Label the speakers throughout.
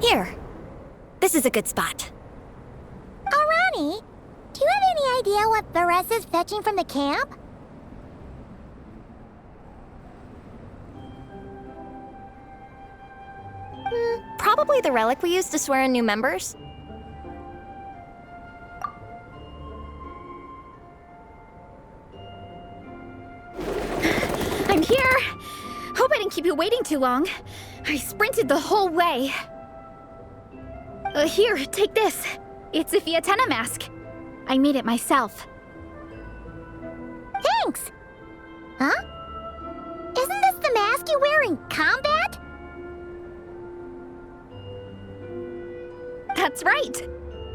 Speaker 1: Here. This is a good spot.
Speaker 2: Arani, do you have any idea what Varese is fetching from the camp?
Speaker 1: Probably the relic we used to swear in new members.
Speaker 3: I'm here! Hope I didn't keep you waiting too long. I sprinted the whole way. Here, take this. It's a Fiatena mask. I made it myself.
Speaker 2: Thanks! Huh? Isn't this the mask you wear in combat?
Speaker 3: That's right!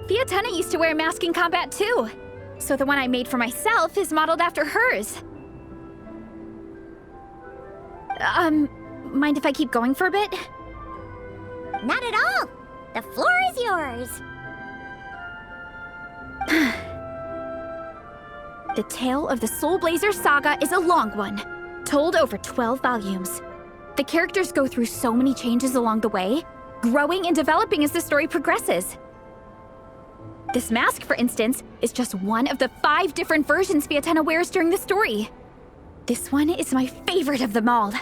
Speaker 3: Fiatena used to wear a mask in combat too. So the one I made for myself is modeled after hers. Mind if I keep going for a bit?
Speaker 2: Not at all! The floor is yours!
Speaker 3: The tale of the Soulblazers saga is a long one, told over 12 volumes. The characters go through so many changes along the way, growing and developing as the story progresses. This mask, for instance, is just one of the 5 different versions Fiatena wears during the story. This one is my favorite of them all.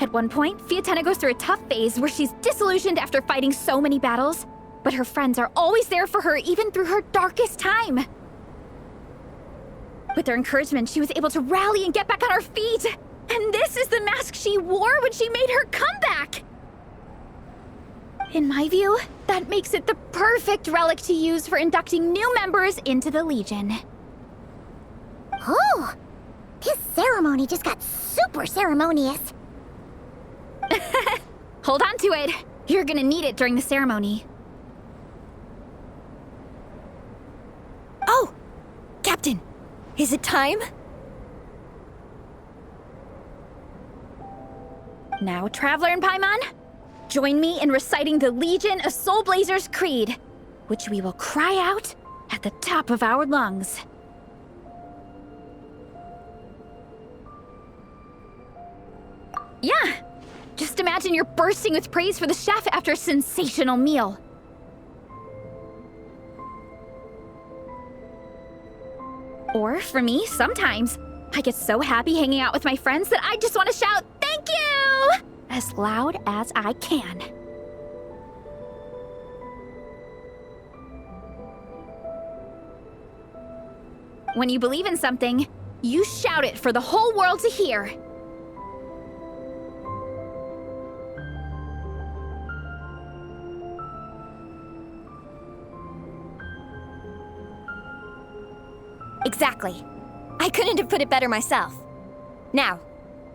Speaker 3: At one point, Fiatena goes through a tough phase where she's disillusioned after fighting so many battles, but her friends are always there for her even through her darkest time. With their encouragement, she was able to rally and get back on her feet. And this is the mask she wore when she made her comeback. In my view, that makes it the perfect relic to use for inducting new members into the Legion.
Speaker 2: Oh! This ceremony just got super ceremonious.
Speaker 3: Hold on to it. You're gonna need it during the ceremony.
Speaker 1: Oh! Captain, is it time?
Speaker 3: Now, Traveler and Paimon, join me in reciting the Legion of Soulblazers Creed, which we will cry out at the top of our lungs. Yeah! Just imagine you're bursting with praise for the chef after a sensational meal. Or, for me, sometimes, I get so happy hanging out with my friends that I just want to shout, "Thank you!" as loud as I can. When you believe in something, you shout it for the whole world to hear.
Speaker 1: Exactly. I couldn't have put it better myself. Now,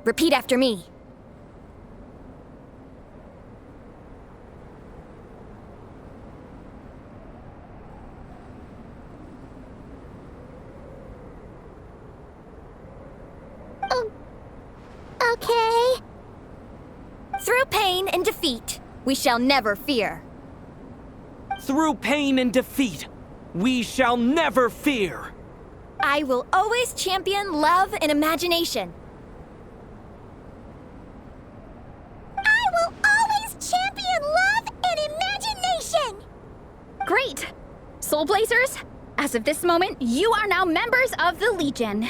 Speaker 1: repeat after me.
Speaker 2: Okay.
Speaker 1: Through pain and defeat, we shall never fear.
Speaker 4: Through pain and defeat, we shall never fear.
Speaker 1: I will always champion love and imagination.
Speaker 2: I will always champion love and imagination!
Speaker 3: Great! Soulblazers, as of this moment, you are now members of the Legion.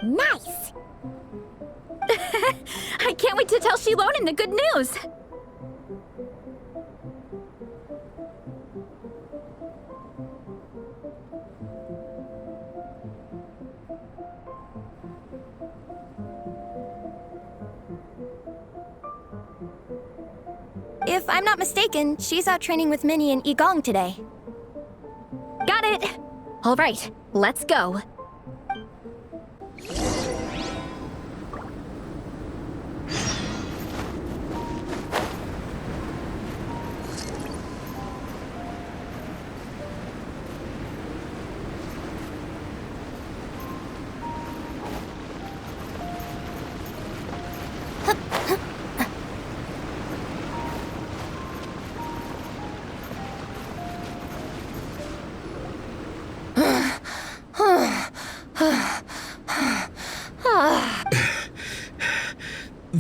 Speaker 2: Nice!
Speaker 3: I can't wait to tell Shilonen the good news!
Speaker 1: If I'm not mistaken, she's out training with Minnie and Igong today.
Speaker 3: Got it! All right, let's go.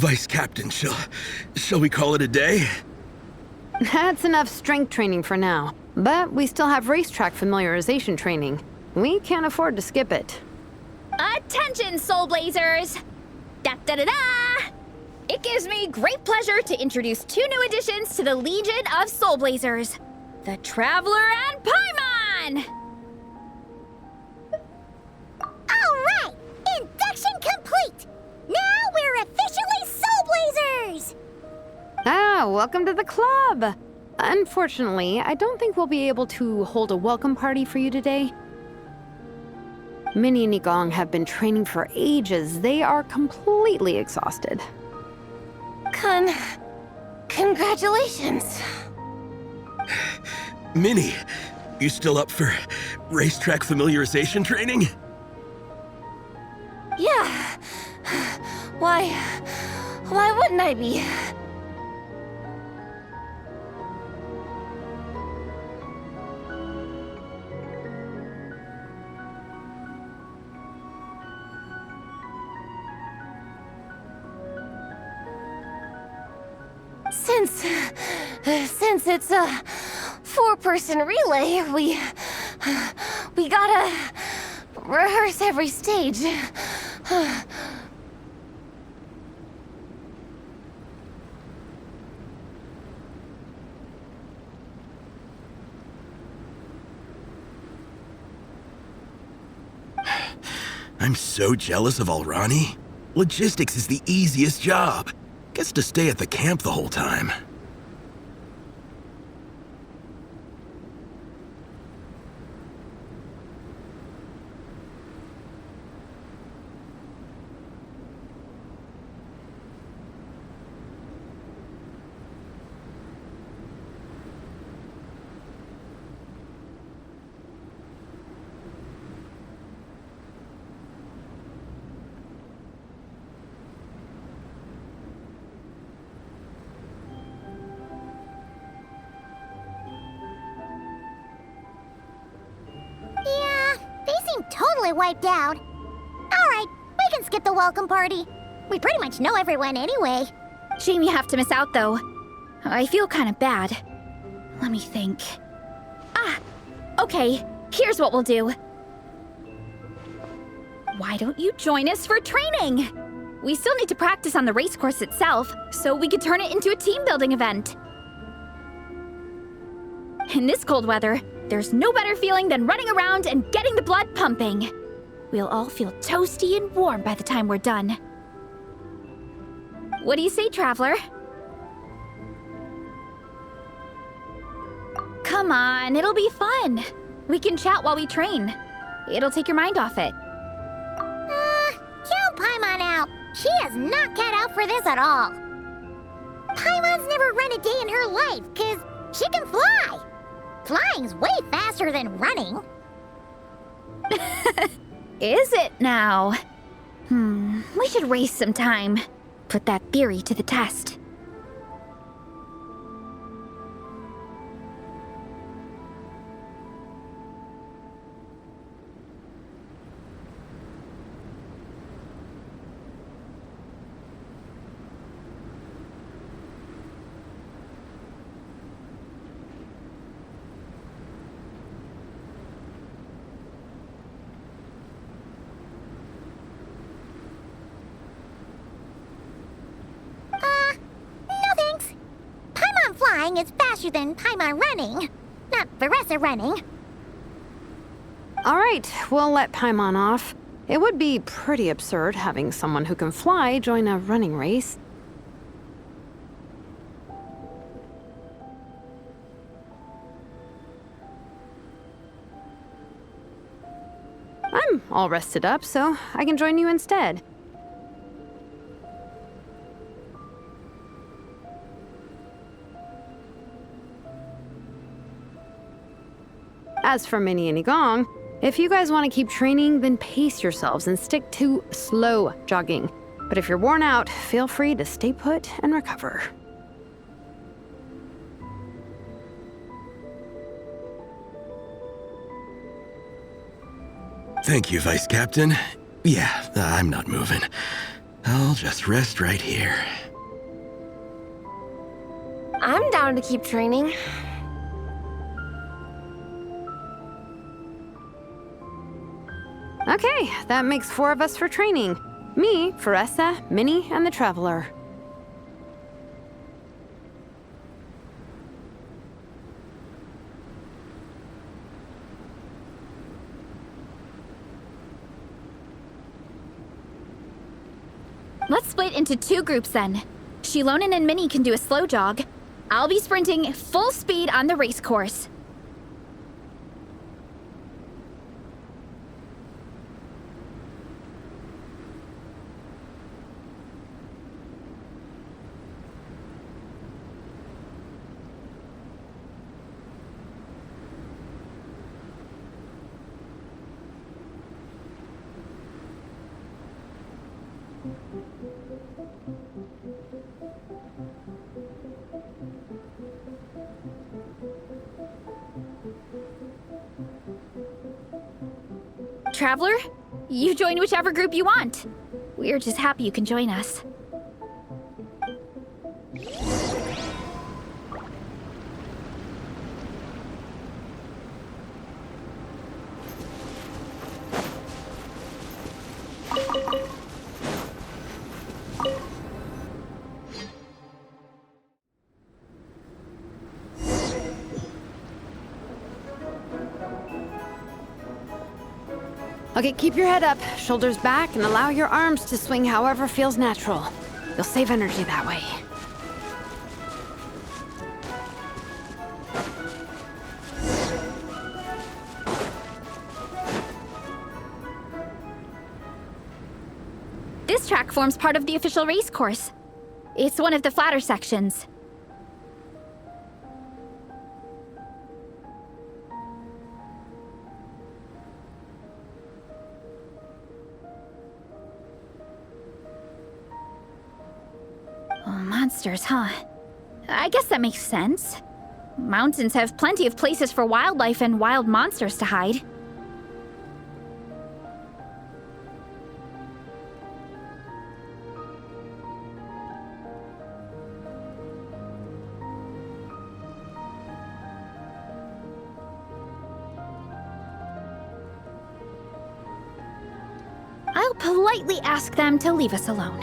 Speaker 5: Vice Captain, shall we call it a day?
Speaker 6: That's enough strength training for now. But we still have racetrack familiarization training. We can't afford to skip it.
Speaker 3: Attention, Soulblazers! Da-da-da-da! It gives me great pleasure to introduce 2 new additions to the Legion of Soulblazers. The Traveler and Paimon!
Speaker 2: Alright! Induction complete! Now we're officially Soulblazers!
Speaker 6: Ah, welcome to the club! Unfortunately, I don't think we'll be able to hold a welcome party for you today. Minnie and Nigong have been training for ages. They are completely exhausted.
Speaker 1: Congratulations.
Speaker 5: Minnie, you still up for racetrack familiarization training?
Speaker 1: Yeah. Why wouldn't I be? Since it's a 4-person relay, we gotta rehearse every stage.
Speaker 5: I'm so jealous of Alrani. Logistics is the easiest job. Gets to stay at the camp the whole time.
Speaker 2: Yeah, they seem totally wiped out. Alright, we can skip the welcome party. We pretty much know everyone anyway.
Speaker 3: Shame you have to miss out, though. I feel kind of bad. Let me think. Ah, okay. Here's what we'll do. Why don't you join us for training? We still need to practice on the race course itself, so we could turn it into a team-building event. In this cold weather, there's no better feeling than running around and getting the blood pumping. We'll all feel toasty and warm by the time we're done. What do you say, Traveler? Come on, it'll be fun. We can chat while we train. It'll take your mind off it.
Speaker 2: Count Paimon out. She is not cut out for this at all. Paimon's never run a day in her life, 'cause she can fly. Flying's way faster than running.
Speaker 3: Is it now? We should race sometime. Put that theory to the test.
Speaker 2: No thanks. Paimon flying is faster than Paimon running. Not Veressa running.
Speaker 6: All right, we'll let Paimon off. It would be pretty absurd having someone who can fly join a running race. I'm all rested up, so I can join you instead. As for Minnie and Nigong, if you guys want to keep training, then pace yourselves and stick to slow jogging. But if you're worn out, feel free to stay put and recover.
Speaker 5: Thank you, Vice Captain. Yeah, I'm not moving. I'll just rest right here.
Speaker 7: down to keep training.
Speaker 6: Okay, that makes 4 of us for training. Me, Faressa, Minnie, and the Traveler.
Speaker 3: Let's split into 2 groups then. Shilonen and Minnie can do a slow jog. I'll be sprinting full speed on the race course. Traveler, you join whichever group you want. We're just happy you can join us.
Speaker 6: Okay, keep your head up, shoulders back, and allow your arms to swing however feels natural. You'll save energy that way.
Speaker 3: This track forms part of the official race course. It's one of the flatter sections. Monsters, huh? I guess that makes sense. Mountains have plenty of places for wildlife and wild monsters to hide. I'll politely ask them to leave us alone.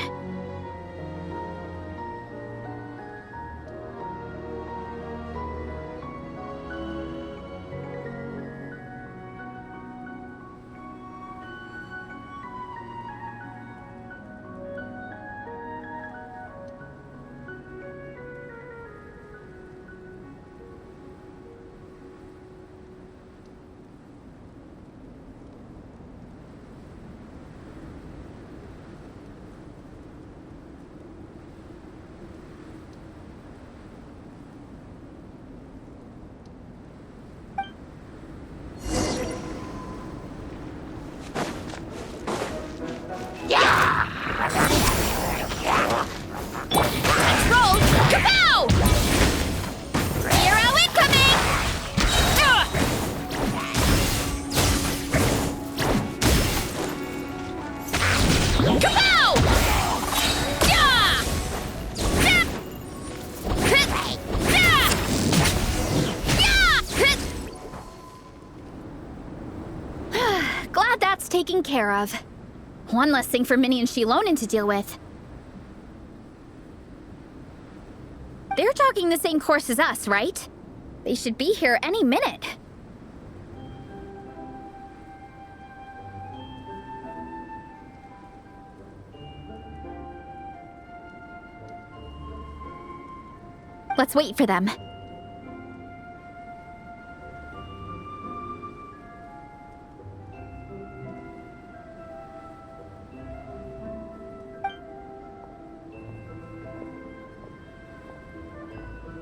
Speaker 3: Taken care of. One less thing for Minnie and Shilonen to deal with. They're jogging the same course as us, right? They should be here any minute. Let's wait for them.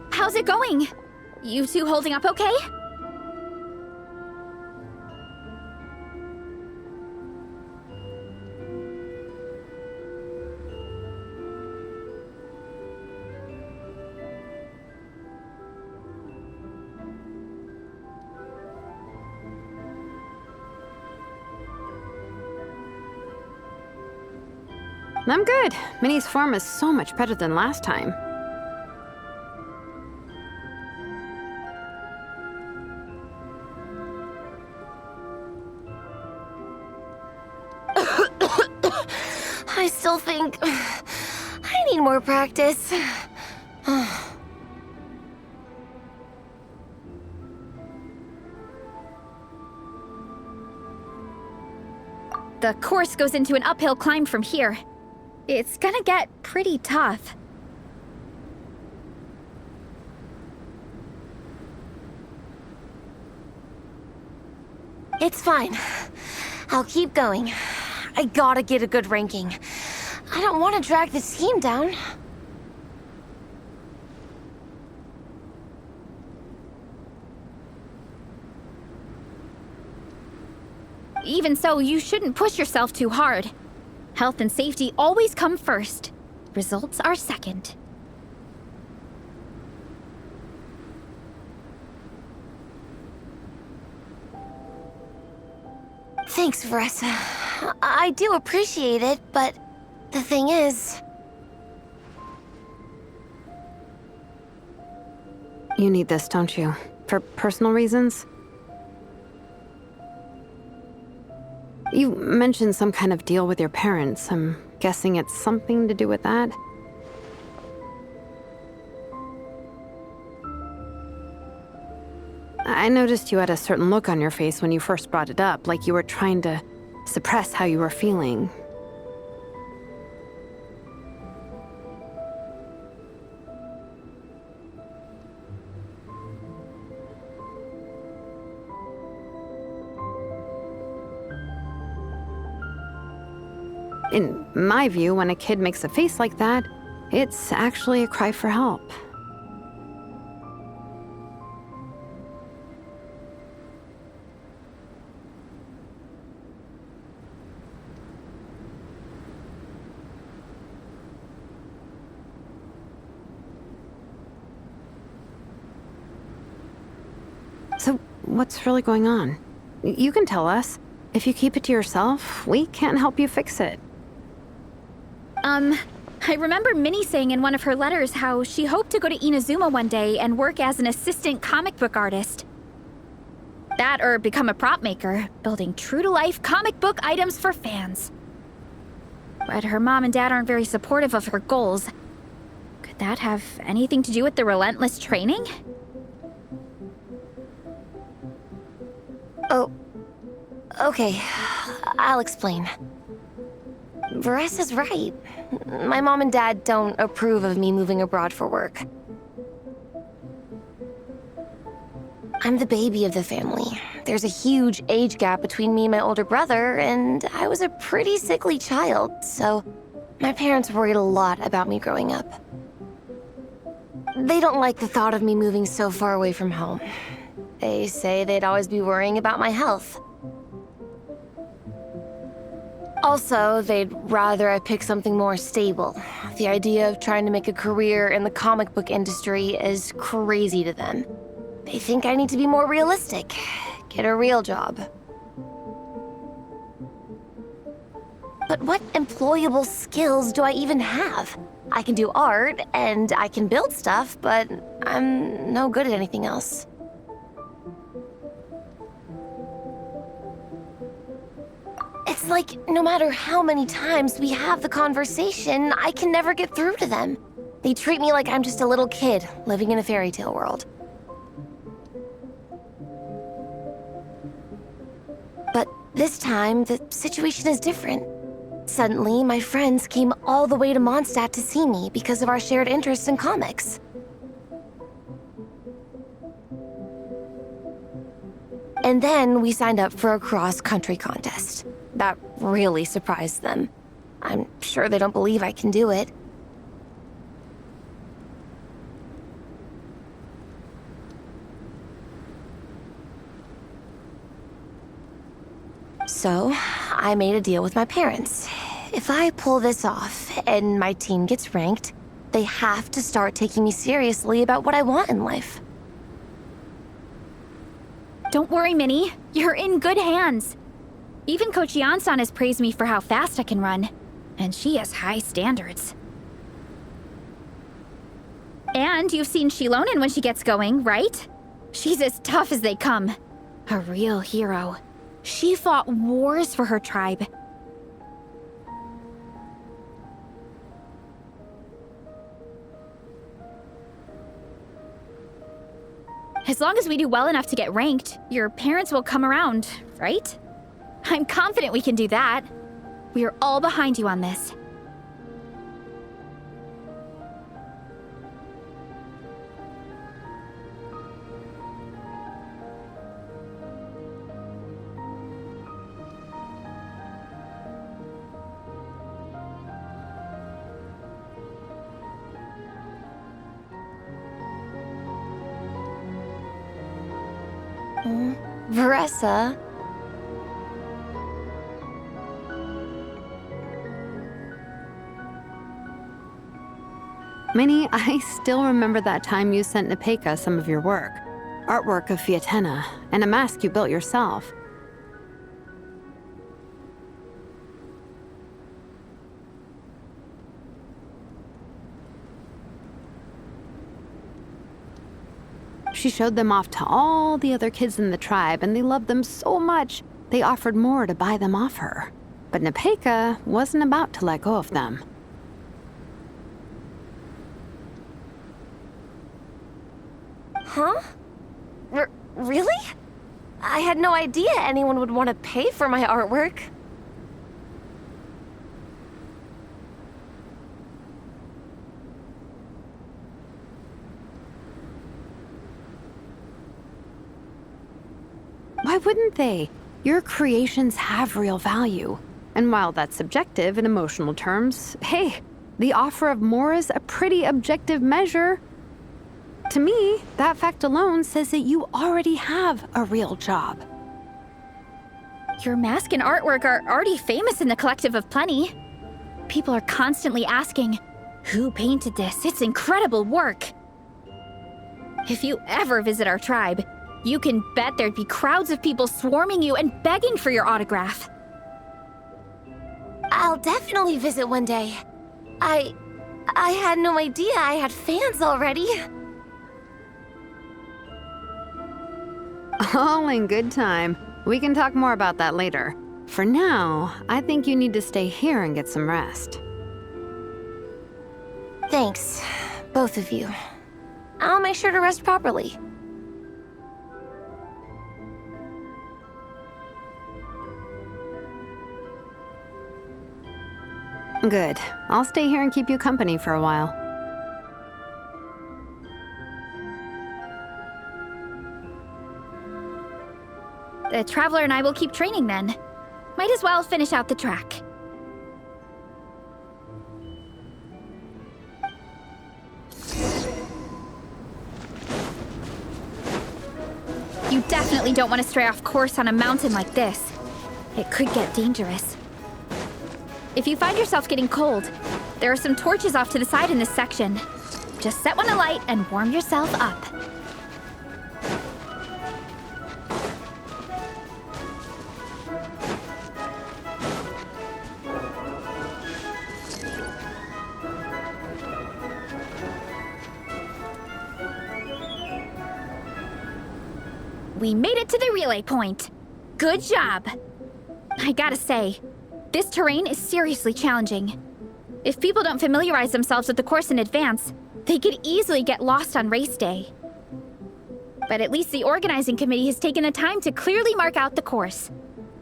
Speaker 3: How's it going? You two holding up okay?
Speaker 6: I'm good. Minnie's form is so much better than last time.
Speaker 7: I still think I need more practice.
Speaker 3: The course goes into an uphill climb from here. It's gonna get pretty tough.
Speaker 7: It's fine. I'll keep going. I gotta get a good ranking. I don't want to drag the team down.
Speaker 3: Even so, you shouldn't push yourself too hard. Health and safety always come first. Results are second.
Speaker 7: Thanks, Vanessa. I do appreciate it, but the thing is...
Speaker 6: You need this, don't you? For personal reasons? You mentioned some kind of deal with your parents. I'm guessing it's something to do with that? I noticed you had a certain look on your face when you first brought it up, like you were trying to suppress how you were feeling. In my view, when a kid makes a face like that, it's actually a cry for help. So, what's really going on? You can tell us. If you keep it to yourself, we can't help you fix it.
Speaker 3: I remember Minnie saying in one of her letters how she hoped to go to Inazuma one day and work as an assistant comic book artist. That or become a prop maker, building true-to-life comic book items for fans. But her mom and dad aren't very supportive of her goals. Could that have anything to do with the relentless training?
Speaker 7: Oh, okay. I'll explain. Vanessa's right. My mom and dad don't approve of me moving abroad for work. I'm the baby of the family. There's a huge age gap between me and my older brother, and I was a pretty sickly child, so my parents worried a lot about me growing up. They don't like the thought of me moving so far away from home. They say they'd always be worrying about my health. Also, they'd rather I pick something more stable. The idea of trying to make a career in the comic book industry is crazy to them. They think I need to be more realistic, get a real job. But what employable skills do I even have? I can do art, and I can build stuff, but I'm no good at anything else. It's like, no matter how many times we have the conversation, I can never get through to them. They treat me like I'm just a little kid living in a fairy tale world. But this time, the situation is different. Suddenly, my friends came all the way to Mondstadt to see me because of our shared interest in comics. And then we signed up for a cross-country contest. That really surprised them. I'm sure they don't believe I can do it. So, I made a deal with my parents. If I pull this off and my team gets ranked, they have to start taking me seriously about what I want in life.
Speaker 3: Don't worry, Minnie. You're in good hands. Even Coach Yan-san has praised me for how fast I can run. And she has high standards. And you've seen Shilonen when she gets going, right? She's as tough as they come. A real hero. She fought wars for her tribe. As long as we do well enough to get ranked, your parents will come around, right? I'm confident we can do that. We are all behind you on this.
Speaker 7: Varessa?
Speaker 6: Minnie, I still remember that time you sent Nepeka some of your work. Artwork of Fiatena, and a mask you built yourself. She showed them off to all the other kids in the tribe, and they loved them so much, they offered more to buy them off her. But Nepeka wasn't about to let go of them.
Speaker 7: Huh? Really? I had no idea anyone would want to pay for my artwork.
Speaker 6: Why wouldn't they? Your creations have real value. And while that's subjective in emotional terms, hey, the offer of more is a pretty objective measure. To me, that fact alone says that you already have a real job.
Speaker 3: Your mask and artwork are already famous in the Collective of Plenty. People are constantly asking, who painted this? It's incredible work. If you ever visit our tribe, you can bet there'd be crowds of people swarming you and begging for your autograph.
Speaker 7: I'll definitely visit one day. I had no idea I had fans already.
Speaker 6: All in good time. We can talk more about that later. For now, I think you need to stay here and get some rest.
Speaker 7: Thanks, both of you. I'll make sure to rest properly.
Speaker 6: Good. I'll stay here and keep you company for a while.
Speaker 3: The Traveler and I will keep training then. Might as well finish out the track. You definitely don't want to stray off course on a mountain like this. It could get dangerous. If you find yourself getting cold, there are some torches off to the side in this section. Just set one alight and warm yourself up. We made it to the relay point. Good job. I gotta say, this terrain is seriously challenging. If people don't familiarize themselves with the course in advance, they could easily get lost on race day. But at least the organizing committee has taken the time to clearly mark out the course.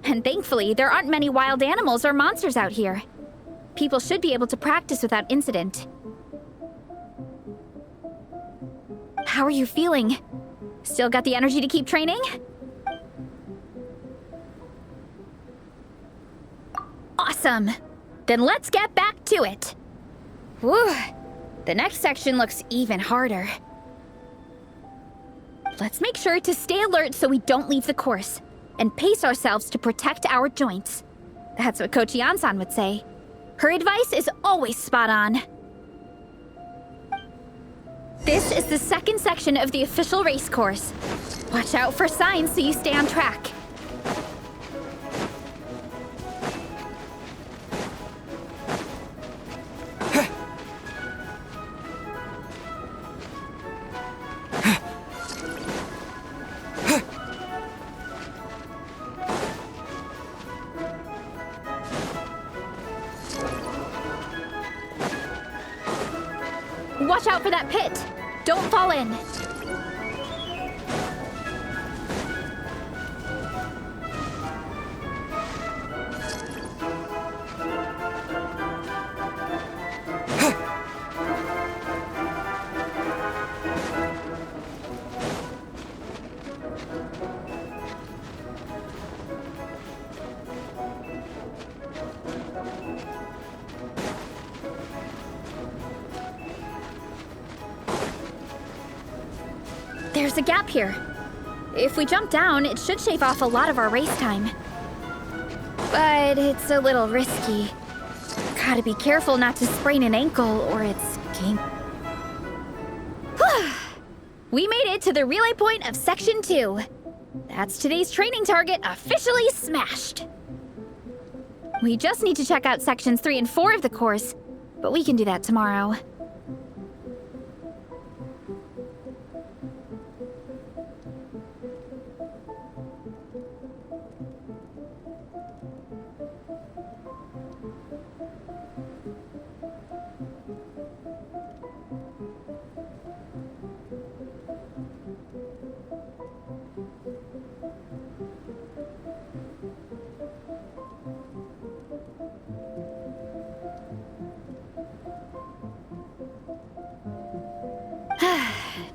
Speaker 3: And thankfully, there aren't many wild animals or monsters out here. People should be able to practice without incident. How are you feeling? Still got the energy to keep training? Awesome! Then let's get back to it! Whew! The next section looks even harder. Let's make sure to stay alert so we don't leave the course, and pace ourselves to protect our joints. That's what Coach Yansan would say. Her advice is always spot on. This is the second section of the official race course. Watch out for signs so you stay on track. Watch out for that pit! Don't fall in! There's a gap here. If we jump down, it should shave off a lot of our race time. But it's a little risky. Gotta be careful not to sprain an ankle or it's game. We made it to the relay point of Section 2. That's today's training target officially smashed. We just need to check out Sections 3 and 4 of the course, but we can do that tomorrow.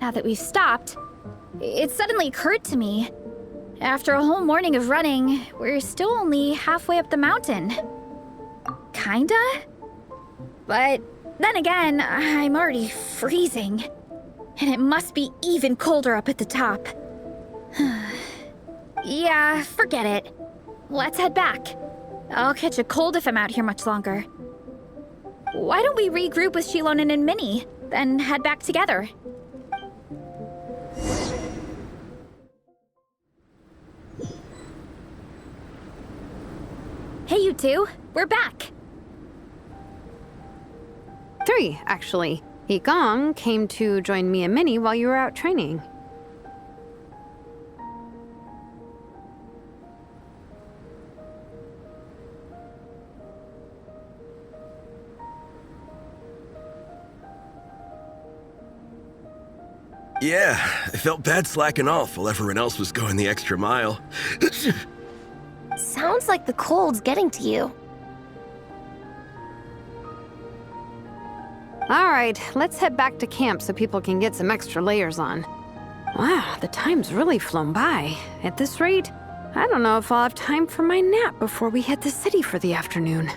Speaker 3: Now that we've stopped, it suddenly occurred to me. After a whole morning of running, we're still only halfway up the mountain. Kinda? But then again, I'm already freezing. And it must be even colder up at the top. Yeah, forget it. Let's head back. I'll catch a cold if I'm out here much longer. Why don't we regroup with Shilonen and Minnie, then head back together? Hey, you two. We're back.
Speaker 6: 3, actually. Yigong came to join me and Minnie while you were out training.
Speaker 5: Yeah, I felt bad slacking off while everyone else was going the extra mile.
Speaker 7: Sounds like the cold's getting to you.
Speaker 6: All right, let's head back to camp so people can get some extra layers on. Wow, the time's really flown by. At this rate, I don't know if I'll have time for my nap before we hit the city for the afternoon.